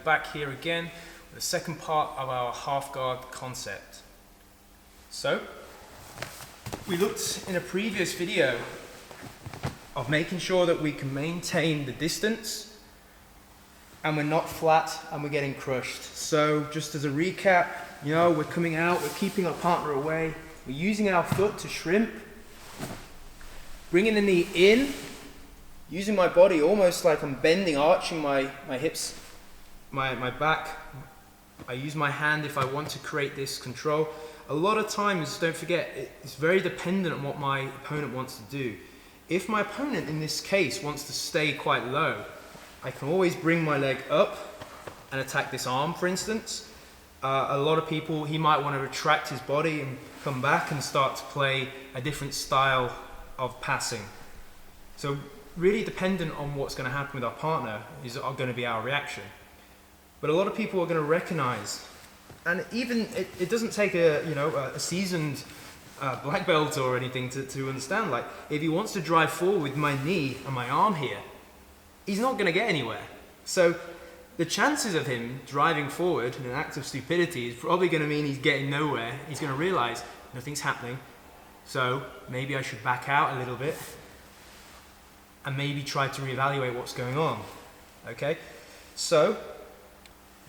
back here again with the second part of our half guard concept. So, we looked in a previous video of making sure that we can maintain the distance and we're not flat and we're getting crushed. So just as a recap, we're coming out, we're keeping our partner away, we're using our foot to shrimp, bringing the knee in, using my body almost like I'm bending, arching my hips, my back. I use my hand if I want to create this control. A lot of times, don't forget, it's very dependent on what my opponent wants to do. If my opponent in this case wants to stay quite low, I can always bring my leg up and attack this arm, for instance. A lot of people, he might want to retract his body and come back and start to play a different style of passing. So really dependent on what's going to happen with our partner is going to be our reaction. But a lot of people are going to recognize, and even it doesn't take a seasoned black belt or anything to understand, like if he wants to drive forward with my knee and my arm here, he's not going to get anywhere. So the chances of him driving forward in an act of stupidity is probably going to mean he's getting nowhere. He's going to realize nothing's happening, so maybe I should back out a little bit and maybe try to reevaluate what's going on. Okay, so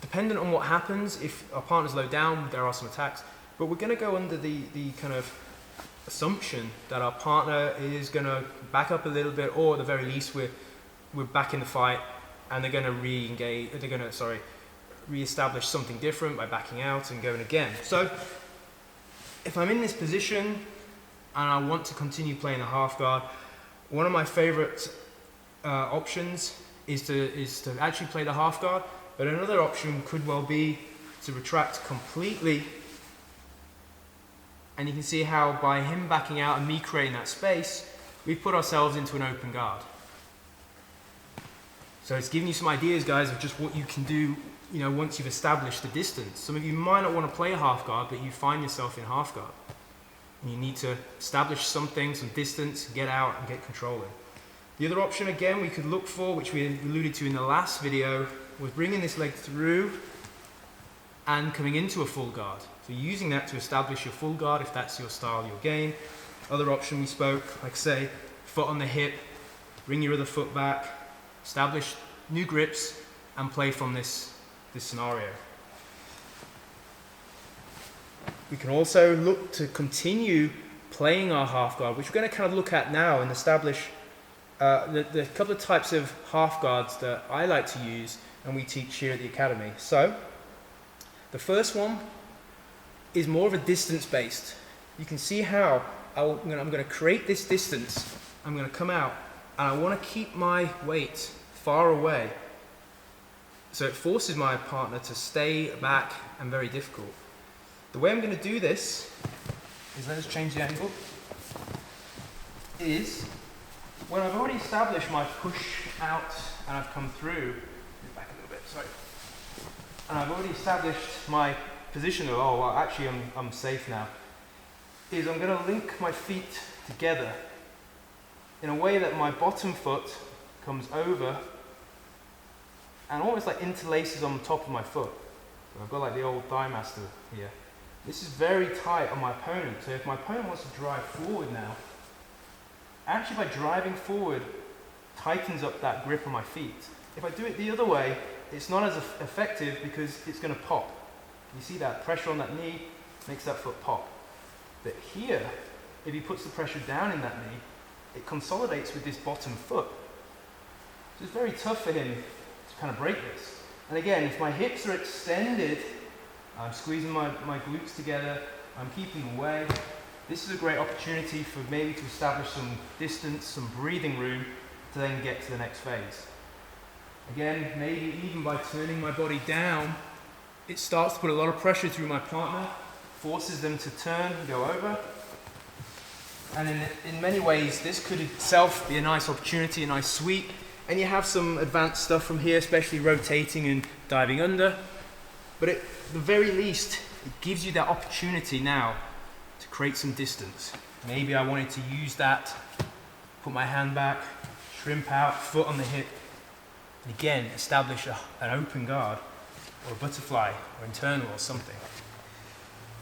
dependent on what happens, if our partner's low down, there are some attacks, but we're going to go under the kind of assumption that our partner is going to back up a little bit, or at the very least we're back in the fight and they're going to re-engage, they're going to, re-establish something different by backing out and going again. So if I'm in this position and I want to continue playing the half guard, one of my favorite options is to actually play the half guard, but another option could well be to retract completely. And you can see how by him backing out and me creating that space, we've put ourselves into an open guard. So it's giving you some ideas, guys, of just what you can do, once you've established the distance. Some of you might not want to play a half guard, but you find yourself in half guard. And you need to establish something, some distance, get out and get control in. The other option, again, we could look for, which we alluded to in the last video, was bringing this leg through and coming into a full guard. So using that to establish your full guard, if that's your style, your game. Other option we spoke, like say, foot on the hip, bring your other foot back, establish new grips, and play from this scenario. We can also look to continue playing our half guard, which we're going to kind of look at now and establish the couple of types of half guards that I like to use and we teach here at the Academy. So, the first one is more of a distance based. You can see how I'm going to create this distance, I'm going to come out, and I want to keep my weight far away. So it forces my partner to stay back and very difficult. The way I'm going to do this is, let us change the angle, is when I've already established my push out and I've come through, back a little bit, sorry, and I've already established my position of, actually I'm safe now, is I'm going to link my feet together in a way that my bottom foot comes over and almost like interlaces on the top of my foot. So I've got like the old thigh master here. This is very tight on my opponent, so if my opponent wants to drive forward now, actually by driving forward, tightens up that grip on my feet. If I do it the other way, it's not as effective because it's going to pop. You see that pressure on that knee makes that foot pop. But here, if he puts the pressure down in that knee, it consolidates with this bottom foot. So it's very tough for him to kind of break this. And again, if my hips are extended, I'm squeezing my glutes together, I'm keeping away, this is a great opportunity for maybe to establish some distance, some breathing room to then get to the next phase. Again, maybe even by turning my body down, it starts to put a lot of pressure through my partner, forces them to turn and go over. And in many ways, this could itself be a nice opportunity, a nice sweep. And you have some advanced stuff from here, especially rotating and diving under. But at the very least, it gives you that opportunity now to create some distance. Maybe I wanted to use that, put my hand back, shrimp out, foot on the hip. And again, establish an open guard or a butterfly or internal or something.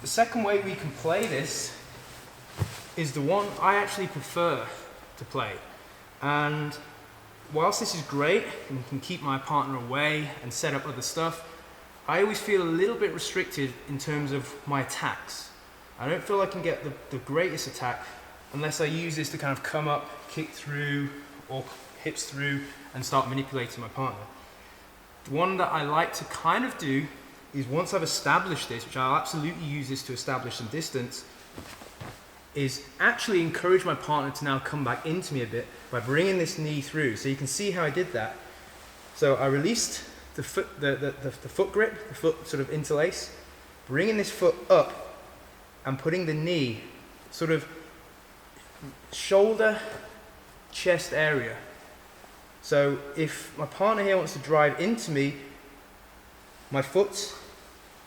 The second way we can play this is the one I actually prefer to play. And whilst this is great and can keep my partner away and set up other stuff, I always feel a little bit restricted in terms of my attacks. I don't feel I can get the greatest attack unless I use this to kind of come up, kick through, or hips through and start manipulating my partner. The one that I like to kind of do is once I've established this, which I'll absolutely use this to establish some distance, is actually encourage my partner to now come back into me a bit by bringing this knee through. So you can see how I did that. So I released the foot, the foot grip, the foot sort of interlace, bringing this foot up and putting the knee sort of shoulder, chest area. So if my partner here wants to drive into me, my foot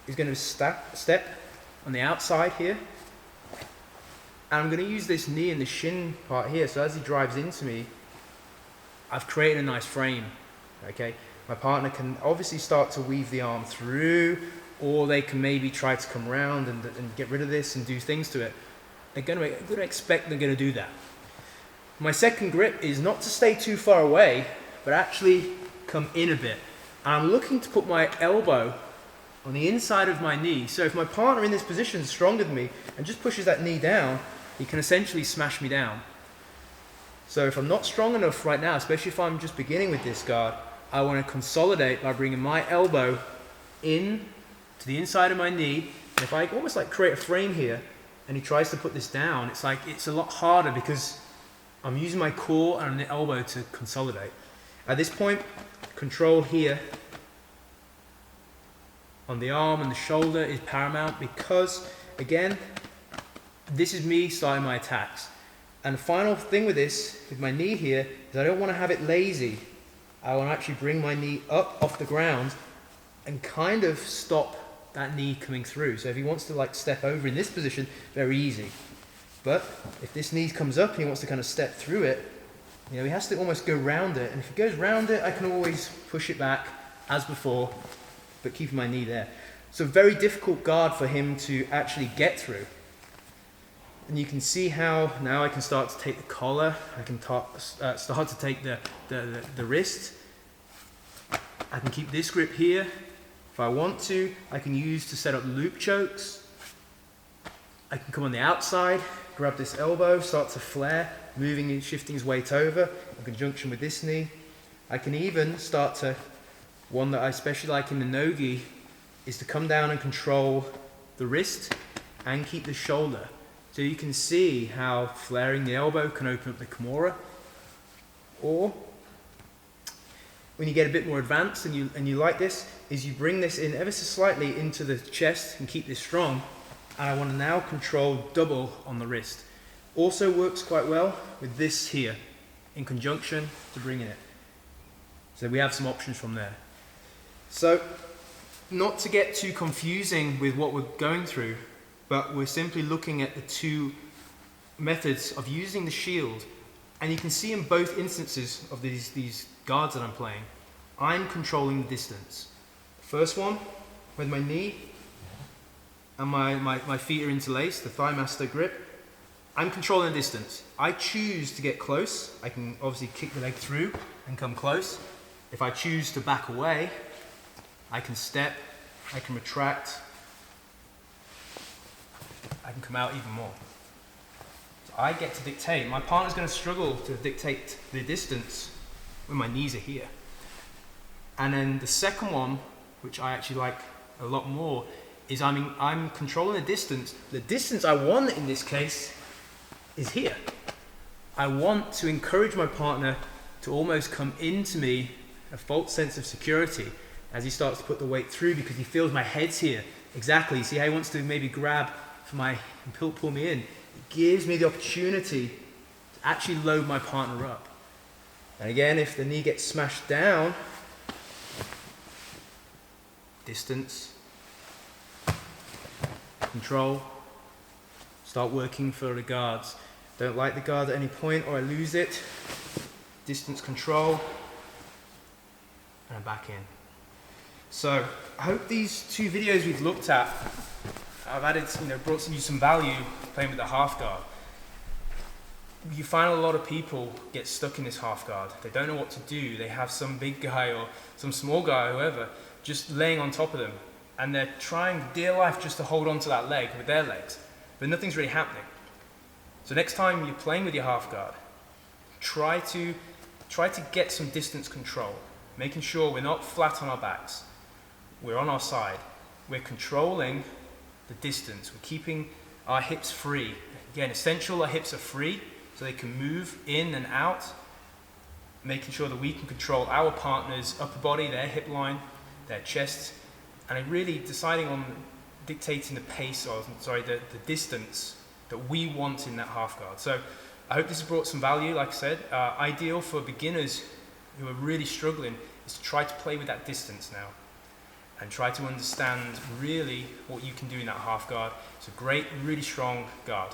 is going to step on the outside here. And I'm going to use this knee and the shin part here, so as he drives into me, I've created a nice frame, okay? My partner can obviously start to weave the arm through, or they can maybe try to come around and get rid of this and do things to it. I'm going to expect they're going to do that. My second grip is not to stay too far away, but actually come in a bit. And I'm looking to put my elbow on the inside of my knee. So if my partner in this position is stronger than me and just pushes that knee down, he can essentially smash me down. So if I'm not strong enough right now, especially if I'm just beginning with this guard, I want to consolidate by bringing my elbow in to the inside of my knee. And if I almost like create a frame here and he tries to put this down, it's a lot harder because I'm using my core and the elbow to consolidate. At this point, control here on the arm and the shoulder is paramount because, again, this is me starting my attacks. And the final thing with this, with my knee here, is I don't want to have it lazy. I want to actually bring my knee up off the ground and kind of stop that knee coming through. So if he wants to like step over in this position, very easy. But if this knee comes up and he wants to kind of step through it, he has to almost go round it. And if he goes round it, I can always push it back as before, but keeping my knee there. So very difficult guard for him to actually get through. And you can see how now I can start to take the collar, I can start to take the wrist. I can keep this grip here. If I want to, I can use to set up loop chokes. I can come on the outside, grab this elbow, start to flare, moving and shifting his weight over in conjunction with this knee. I can even start to, one that I especially like in the no-gi, is to come down and control the wrist and keep the shoulder. So you can see how flaring the elbow can open up the kimura. Or when you get a bit more advanced and you like this, is you bring this in ever so slightly into the chest and keep this strong. And I want to now control double on the wrist. Also works quite well with this here in conjunction to bringing it. So we have some options from there. So not to get too confusing with what we're going through, but we're simply looking at the two methods of using the shield. And you can see in both instances of these guards that I'm playing, I'm controlling the distance. First one, with my knee and my feet are interlaced, the thigh master grip, I'm controlling the distance. I choose to get close. I can obviously kick the leg through and come close. If I choose to back away, I can step, I can retract, I can come out even more. So I get to dictate. My partner's going to struggle to dictate the distance when my knees are here. And then the second one, which I actually like a lot more, is I'm controlling the distance. The distance I want in this case is here. I want to encourage my partner to almost come into me, a false sense of security as he starts to put the weight through because he feels my head's here. Exactly. See how he wants to maybe grab for and pull me in. It gives me the opportunity to actually load my partner up. And again, if the knee gets smashed down, distance, control, start working for the guards. Don't like the guard at any point or I lose it. Distance control, and I'm back in. So I hope these 2 videos we've looked at, I've added, brought you some value playing with the half guard. You find a lot of people get stuck in this half guard. They don't know what to do. They have some big guy or some small guy, whoever, just laying on top of them. And they're trying dear life just to hold on to that leg with their legs. But nothing's really happening. So next time you're playing with your half guard, try to get some distance control, making sure we're not flat on our backs. We're on our side. We're controlling the distance. We're keeping our hips free. Again, essential our hips are free so they can move in and out, making sure that we can control our partner's upper body, their hip line, their chest, and really deciding on dictating the pace, the distance that we want in that half guard. So I hope this has brought some value. Like I said, ideal for beginners who are really struggling is to try to play with that distance now and try to understand really what you can do in that half guard. It's a great, really strong guard.